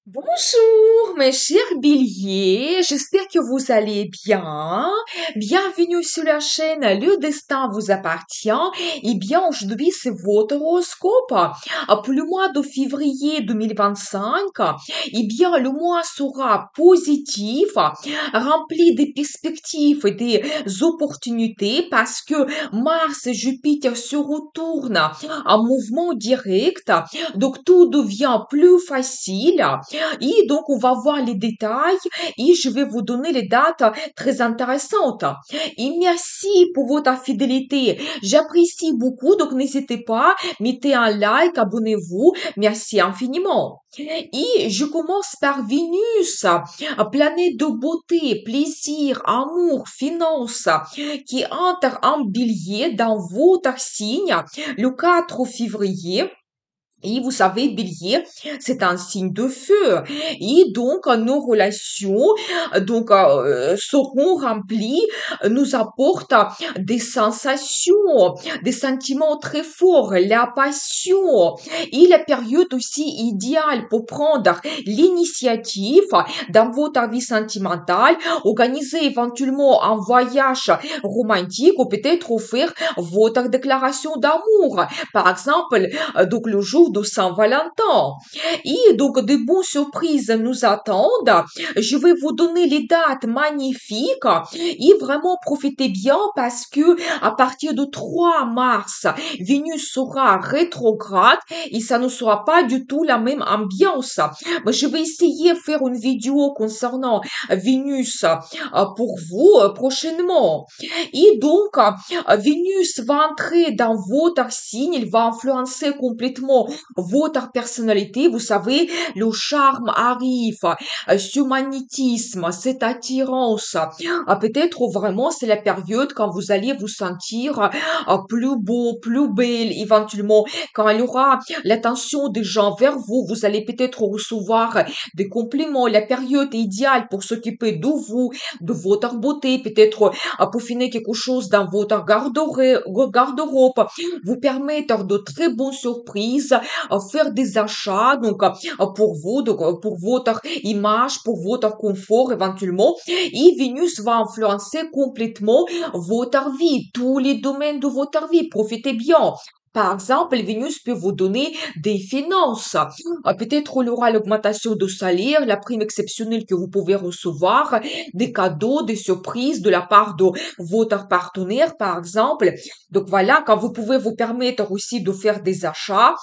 Bonjour, mes chers béliers, j'espère que vous allez bien. Bienvenue sur la chaîne Le Destin vous appartient. Eh bien, aujourd'hui, c'est votre horoscope. Pour le mois de février 2025, eh bien, le mois sera positif, rempli des perspectives et des opportunités parce que Mars et Jupiter se retournent en mouvement direct. Donc, tout devient plus facile. Et donc, on va voir les détails et je vais vous donner les dates très intéressantes. Et merci pour votre fidélité. J'apprécie beaucoup, donc n'hésitez pas, mettez un like, abonnez-vous. Merci infiniment. Et je commence par Vénus, planète de beauté, plaisir, amour, finance, qui entre en bélier dans votre signe le 4 février. Et vous savez, bélier, c'est un signe de feu. Et donc, nos relations, seront remplies, nous apportent des sensations, des sentiments très forts, la passion. Et la période aussi idéale pour prendre l'initiative dans votre vie sentimentale, organiser éventuellement un voyage romantique ou peut-être offrir votre déclaration d'amour. Par exemple, donc le jour de Saint-Valentin. Et donc, de bonnes surprises nous attendent. Je vais vous donner les dates magnifiques et vraiment profitez bien parce que à partir du 3 mars, Vénus sera rétrograde et ça ne sera pas du tout la même ambiance. Mais je vais essayer de faire une vidéo concernant Vénus pour vous prochainement. Et donc, Vénus va entrer dans votre signe, il va influencer complètement votre personnalité. Vous savez, le charme arrive, ce magnétisme, cette attirance. Peut-être vraiment c'est la période quand vous allez vous sentir plus beau, plus belle, éventuellement quand il y aura l'attention des gens vers vous, vous allez peut-être recevoir des compliments. La période est idéale pour s'occuper de vous, de votre beauté, peut-être peaufiner quelque chose dans votre garde-robe, vous permettre de très bonnes surprises, faire des achats, donc pour vous, donc pour votre image, pour votre confort éventuellement. Et Vénus va influencer complètement votre vie, tous les domaines de votre vie. Profitez bien. Par exemple, Vénus peut vous donner des finances. Peut-être il y aura l'augmentation de salaire, la prime exceptionnelle que vous pouvez recevoir, des cadeaux, des surprises de la part de votre partenaire, par exemple. Donc voilà, quand vous pouvez vous permettre aussi de faire des achats.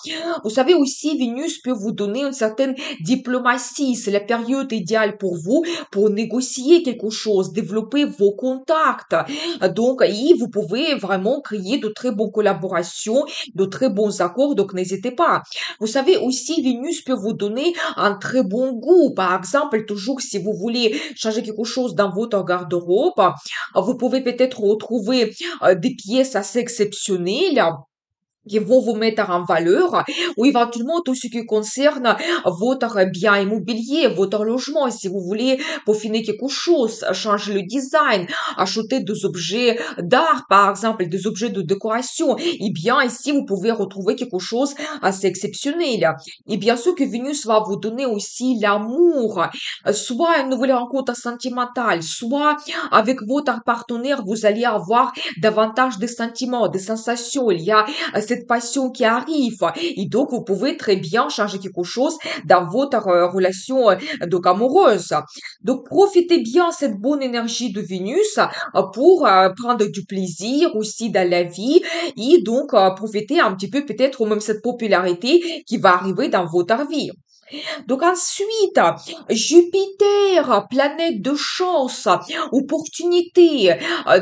Vous savez aussi, Vénus peut vous donner une certaine diplomatie. C'est la période idéale pour vous pour négocier quelque chose, développer vos contacts. Donc, et vous pouvez vraiment créer de très bonnes collaborations, de très bons accords. Donc, n'hésitez pas. Vous savez aussi, Vénus peut vous donner un très bon goût. Par exemple, toujours si vous voulez changer quelque chose dans votre garde-robe, vous pouvez peut-être retrouver des pièces assez exceptionnelles qui vont vous mettre en valeur, ou éventuellement tout ce qui concerne votre bien immobilier, votre logement, si vous voulez peaufiner quelque chose, changer le design, acheter des objets d'art, par exemple, des objets de décoration, et bien ici vous pouvez retrouver quelque chose assez exceptionnel. Et bien sûr que Vénus va vous donner aussi l'amour, soit une nouvelle rencontre sentimentale, soit avec votre partenaire, vous allez avoir davantage de sentiments, de sensations, il y a cette passion qui arrive. Et donc, vous pouvez très bien changer quelque chose dans votre relation donc amoureuse. Donc, profitez bien de cette bonne énergie de Vénus pour prendre du plaisir aussi dans la vie et donc profiter un petit peu peut-être même cette popularité qui va arriver dans votre vie. Donc ensuite, Jupiter, planète de chance, opportunité,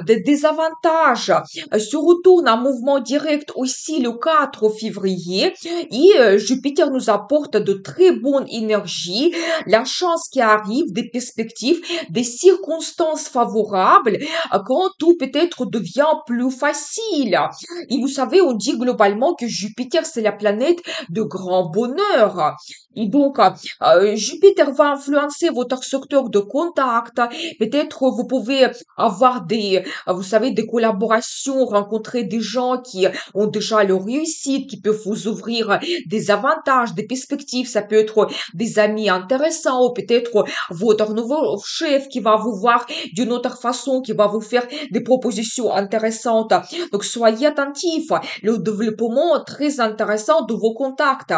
des avantages, se retourne en mouvement direct aussi le 4 février et Jupiter nous apporte de très bonnes énergies, la chance qui arrive, des perspectives, des circonstances favorables quand tout peut-être devient plus facile. Et vous savez, on dit globalement que Jupiter, c'est la planète de grand bonheur. Et Donc, Jupiter va influencer votre secteur de contact. Peut-être vous pouvez avoir vous savez, des collaborations, rencontrer des gens qui ont déjà leur réussite, qui peuvent vous ouvrir des avantages, des perspectives. Ça peut être des amis intéressants ou peut-être votre nouveau chef qui va vous voir d'une autre façon, qui va vous faire des propositions intéressantes. Donc, soyez attentifs. Le développement très intéressant de vos contacts.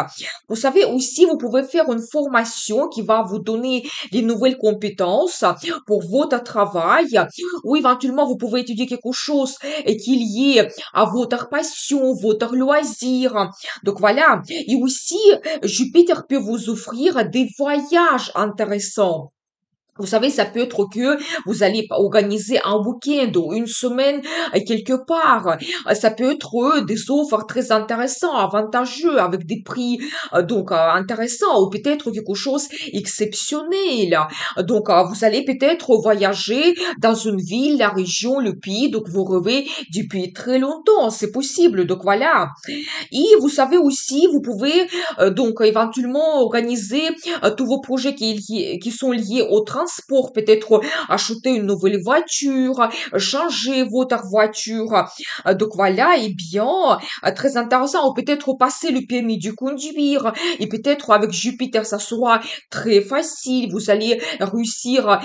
Vous savez aussi, vous pouvez faire une formation qui va vous donner des nouvelles compétences pour votre travail, ou éventuellement vous pouvez étudier quelque chose et qui est lié à votre passion, votre loisir. Donc voilà. Et aussi, Jupiter peut vous offrir des voyages intéressants. Vous savez, ça peut être que vous allez organiser un week-end ou une semaine quelque part. Ça peut être des offres très intéressantes, avantageux, avec des prix intéressants ou peut-être quelque chose exceptionnel. Donc, vous allez peut-être voyager dans une ville, la région, le pays. Donc, vous rêvez depuis très longtemps. C'est possible. Donc, voilà. Et vous savez aussi, vous pouvez éventuellement organiser tous vos projets qui sont liés au transport, peut-être acheter une nouvelle voiture, changer votre voiture. Donc voilà, et bien, très intéressant, ou peut-être passer le permis de conduire, et peut-être avec Jupiter, ça sera très facile, vous allez réussir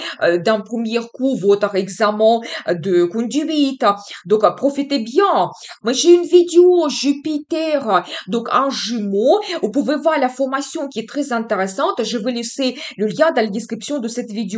d'un premier coup votre examen de conduite. Donc profitez bien. Moi, j'ai une vidéo Jupiter, donc en jumeau. Vous pouvez voir la formation qui est très intéressante. Je vais laisser le lien dans la description de cette vidéo.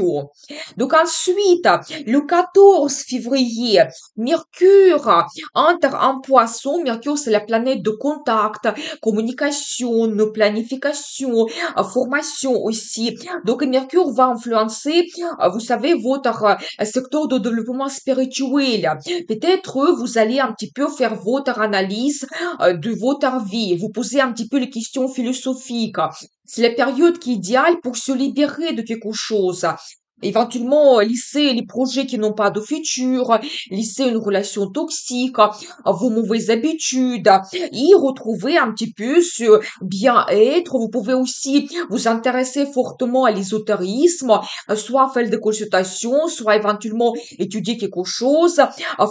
Donc ensuite, le 14 février, Mercure entre en Poisson. Mercure, c'est la planète de contact, communication, planification, formation aussi. Donc Mercure va influencer, vous savez, votre secteur de développement spirituel. Peut-être vous allez un petit peu faire votre analyse de votre vie, vous posez un petit peu les questions philosophiques. C'est la période qui est idéale pour se libérer de quelque chose. Éventuellement, lisser les projets qui n'ont pas de futur, lisser une relation toxique, vos mauvaises habitudes, et retrouver un petit peu ce bien-être. Vous pouvez aussi vous intéresser fortement à l'ésotérisme, soit faire des consultations, soit éventuellement étudier quelque chose,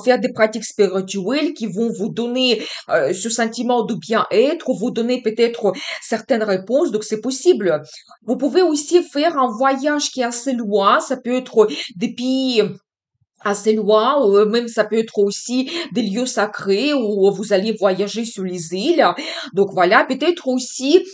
faire des pratiques spirituelles qui vont vous donner ce sentiment de bien-être, vous donner peut-être certaines réponses. Donc, c'est possible. Vous pouvez aussi faire un voyage qui est assez loin. Ça peut être des pays assez loin, ou même ça peut être aussi des lieux sacrés où vous allez voyager sur les îles. Donc voilà, peut-être aussi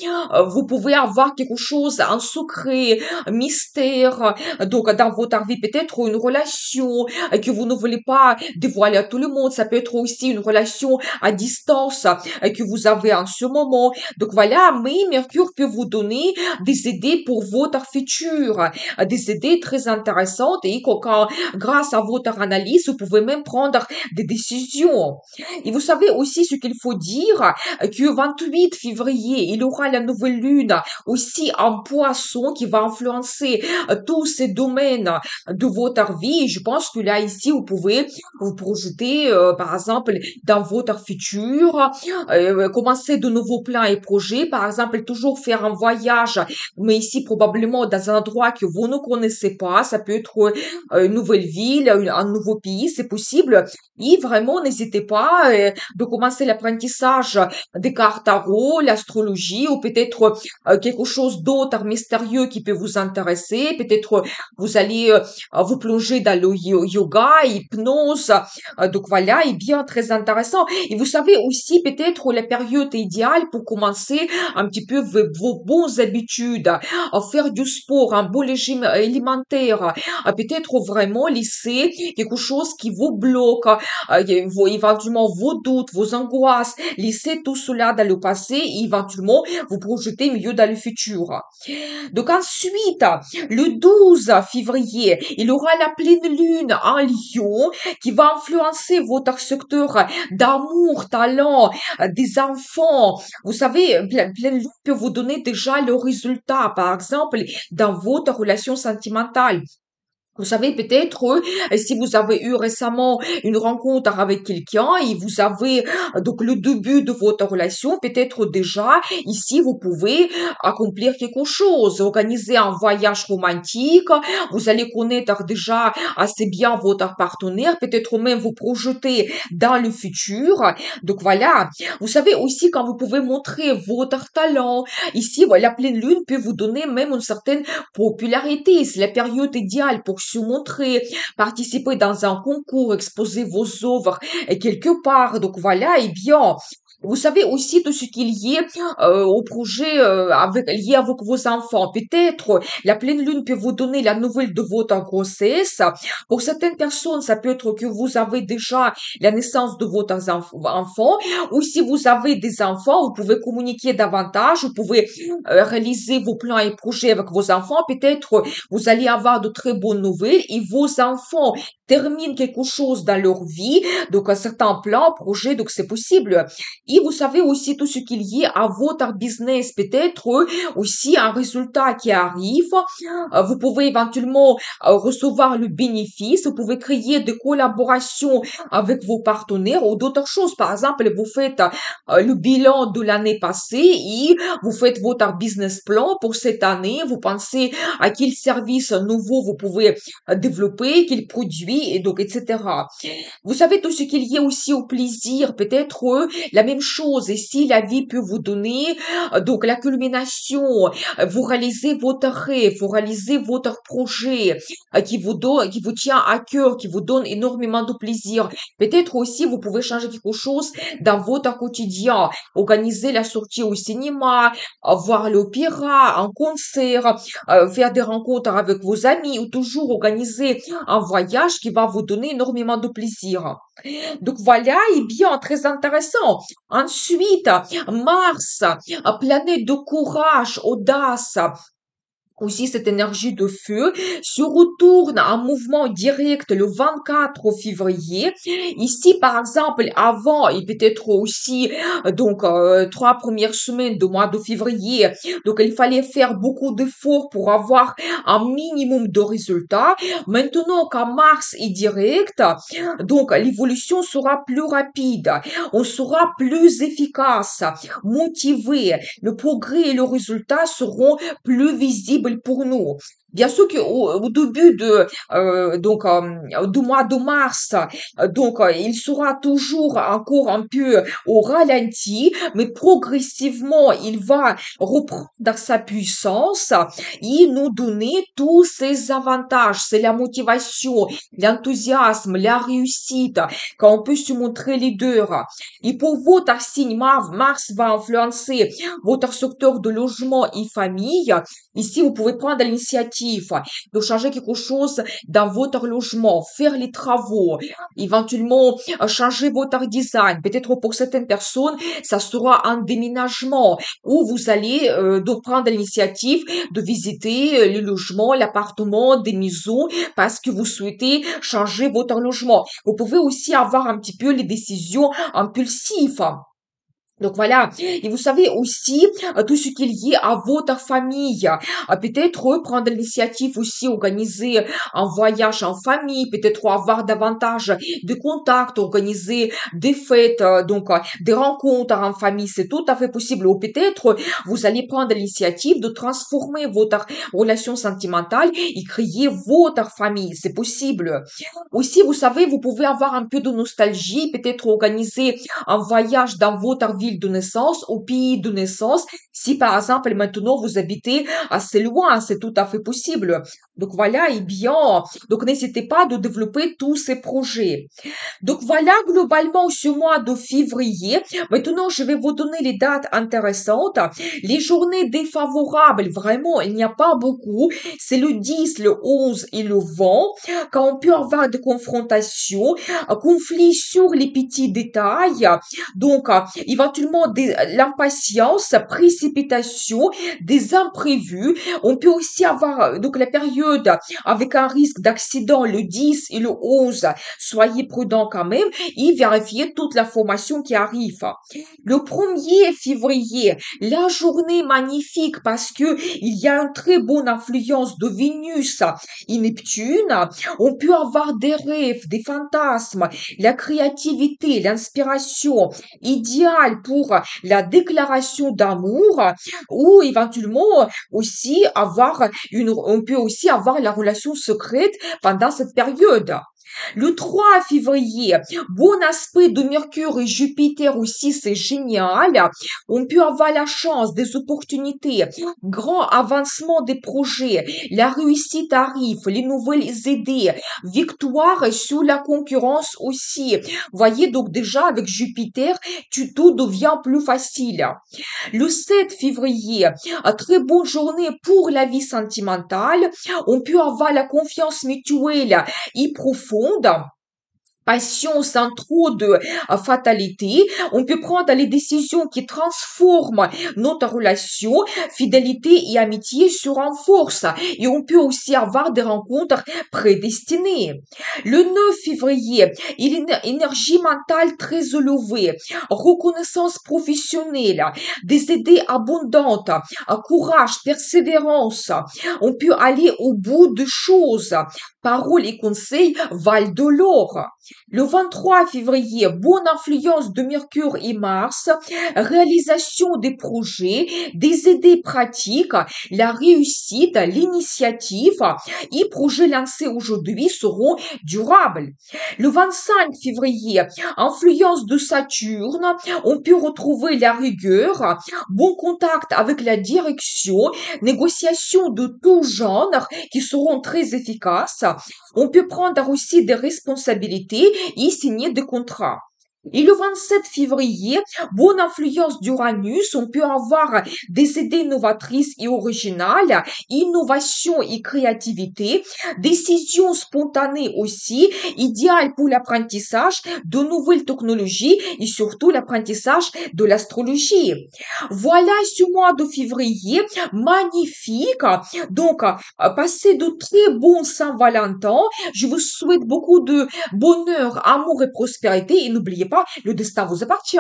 vous pouvez avoir quelque chose, un secret, un mystère, donc dans votre vie, peut-être une relation que vous ne voulez pas dévoiler à tout le monde. Ça peut être aussi une relation à distance que vous avez en ce moment. Donc voilà, mais Mercure peut vous donner des idées pour votre futur, des idées très intéressantes et quand grâce à votre analyse, vous pouvez même prendre des décisions. Et vous savez aussi ce qu'il faut dire, que 28 février, il y aura la nouvelle lune aussi en poisson qui va influencer tous ces domaines de votre vie. Et je pense que là, ici, vous pouvez vous projeter, par exemple, dans votre futur, commencer de nouveaux plans et projets, par exemple, toujours faire un voyage, mais ici, probablement dans un endroit que vous ne connaissez pas. Ça peut être une nouvelle ville, un nouveau pays, c'est possible. Et vraiment, n'hésitez pas de commencer l'apprentissage des cartes tarot, l'astrologie ou peut-être quelque chose d'autre mystérieux qui peut vous intéresser. Peut-être vous allez vous plonger dans le yoga, hypnose. Donc voilà, et bien très intéressant. Et vous savez aussi peut-être la période idéale pour commencer un petit peu vos bonnes habitudes, à faire du sport, un bon régime alimentaire, peut-être vraiment laisser quelque chose qui vous bloque, éventuellement vos doutes, vos angoisses, laissez tout cela dans le passé et éventuellement vous projetez mieux dans le futur. Donc ensuite, le 12 février, il y aura la pleine lune en Lion qui va influencer votre secteur d'amour, talent, des enfants. Vous savez, pleine lune peut vous donner déjà le résultat, par exemple, dans votre relation sentimentale. Vous savez, peut-être, si vous avez eu récemment une rencontre avec quelqu'un et vous avez donc le début de votre relation, peut-être déjà ici vous pouvez accomplir quelque chose, organiser un voyage romantique, vous allez connaître déjà assez bien votre partenaire, peut-être même vous projeter dans le futur. Donc voilà, vous savez aussi quand vous pouvez montrer votre talent, ici la pleine lune peut vous donner même une certaine popularité, c'est la période idéale pour se montrer, participer dans un concours, exposer vos œuvres et quelque part. Donc voilà, et bien, vous savez aussi tout ce qui est lié au projet lié avec vos enfants. Peut-être la pleine lune peut vous donner la nouvelle de votre grossesse. Pour certaines personnes, ça peut être que vous avez déjà la naissance de votre enfant, ou si vous avez des enfants, vous pouvez communiquer davantage, vous pouvez réaliser vos plans et projets avec vos enfants. Peut-être vous allez avoir de très bonnes nouvelles et vos enfants terminent quelque chose dans leur vie, donc un certain plan, projet, donc c'est possible. Et vous savez aussi tout ce qui est lié à votre business, peut-être aussi un résultat qui arrive. Vous pouvez éventuellement recevoir le bénéfice, vous pouvez créer des collaborations avec vos partenaires ou d'autres choses. Par exemple, vous faites le bilan de l'année passée et vous faites votre business plan pour cette année. Vous pensez à quel service nouveau vous pouvez développer, quel produit, et donc, etc. Vous savez, tout ce qui est lié aussi au plaisir, peut-être la même chose. Et si la vie peut vous donner, donc la culmination, vous réalisez votre rêve, vous réalisez votre projet qui vous donne, qui vous tient à cœur, qui vous donne énormément de plaisir. Peut-être aussi, vous pouvez changer quelque chose dans votre quotidien, organiser la sortie au cinéma, voir l'opéra, un concert, faire des rencontres avec vos amis ou toujours organiser un voyage qui va vous donner énormément de plaisir. Donc voilà, et bien, très intéressant. Ensuite, Mars, planète de courage, audace, aussi cette énergie de feu se retourne en mouvement direct le 24 février. Ici, par exemple, avant et peut-être aussi donc 3 premières semaines du mois de février, donc il fallait faire beaucoup d'efforts pour avoir un minimum de résultats. Maintenant qu'en Mars est direct, donc l'évolution sera plus rapide, on sera plus efficace, motivé, le progrès et le résultat seront plus visible pour nous. Bien sûr qu'au début du mois de mars, il sera toujours encore un peu au ralenti, mais progressivement, il va reprendre sa puissance et nous donner tous ces avantages. C'est la motivation, l'enthousiasme, la réussite, quand on peut se montrer leader. Et pour votre signe, Mars va influencer votre secteur de logement et famille. Ici, vous pouvez prendre l'initiative de changer quelque chose dans votre logement, faire les travaux, éventuellement changer votre design. Peut-être pour certaines personnes, ça sera un déménagement où vous allez donc prendre l'initiative de visiter les logements, l'appartement, des maisons parce que vous souhaitez changer votre logement. Vous pouvez aussi avoir un petit peu les décisions impulsives. Donc voilà, et vous savez aussi tout ce qui est lié à votre famille. Peut-être prendre l'initiative aussi, organiser un voyage en famille, peut-être avoir davantage de contacts, organiser des fêtes, des rencontres en famille, c'est tout à fait possible. Ou peut-être vous allez prendre l'initiative de transformer votre relation sentimentale et créer votre famille, c'est possible. Aussi, vous savez, vous pouvez avoir un peu de nostalgie, peut-être organiser un voyage dans votre ville de naissance, au pays de naissance. Si par exemple maintenant vous habitez assez loin, c'est tout à fait possible. Donc voilà, et bien, donc n'hésitez pas de développer tous ces projets. Donc voilà globalement ce mois de février. Maintenant, je vais vous donner les dates intéressantes. Les journées défavorables, vraiment, il n'y a pas beaucoup. C'est le 10, le 11 et le 20. Quand on peut avoir des confrontations, conflits sur les petits détails. Donc, éventuellement, éventuellement l'impatience, précipitation, des imprévus. On peut aussi avoir donc la période avec un risque d'accident le 10 et le 11. Soyez prudents quand même et vérifiez toute l'information qui arrive. Le 1er février, la journée magnifique parce que il y a une très bonne influence de Vénus et Neptune. On peut avoir des rêves, des fantasmes, la créativité, l'inspiration idéale pour la déclaration d'amour ou éventuellement aussi on peut aussi avoir la relation secrète pendant cette période. Le 3 février, bon aspect de Mercure et Jupiter aussi, c'est génial. On peut avoir la chance, des opportunités, grand avancement des projets, la réussite arrive, les nouvelles idées, victoire sur la concurrence aussi. Voyez, donc déjà avec Jupiter, tout devient plus facile. Le 7 février, très bonne journée pour la vie sentimentale. On peut avoir la confiance mutuelle et profonde. Passion sans trop de fatalité. On peut prendre les décisions qui transforment notre relation. Fidélité et amitié se renforcent. Et on peut aussi avoir des rencontres prédestinées. Le 9 février, il y a une énergie mentale très élevée. Reconnaissance professionnelle. Des idées abondantes. Courage, persévérance. On peut aller au bout de choses. Paroles et conseils valent de l'or. Le 23 février, bonne influence de Mercure et Mars, réalisation des projets, des idées pratiques, la réussite, l'initiative et projets lancés aujourd'hui seront durables. Le 25 février, influence de Saturne, on peut retrouver la rigueur, bon contact avec la direction, négociations de tout genre qui seront très efficaces. On peut prendre aussi des responsabilités et signer des contrats. Et le 27 février, bonne influence d'Uranus, on peut avoir des idées novatrices et originales, innovation et créativité, décisions spontanées aussi, idéales pour l'apprentissage de nouvelles technologies et surtout l'apprentissage de l'astrologie. Voilà ce mois de février, magnifique. Donc, passez de très bons Saint-Valentin. Je vous souhaite beaucoup de bonheur, amour et prospérité et n'oubliez pas, le destin vous appartient.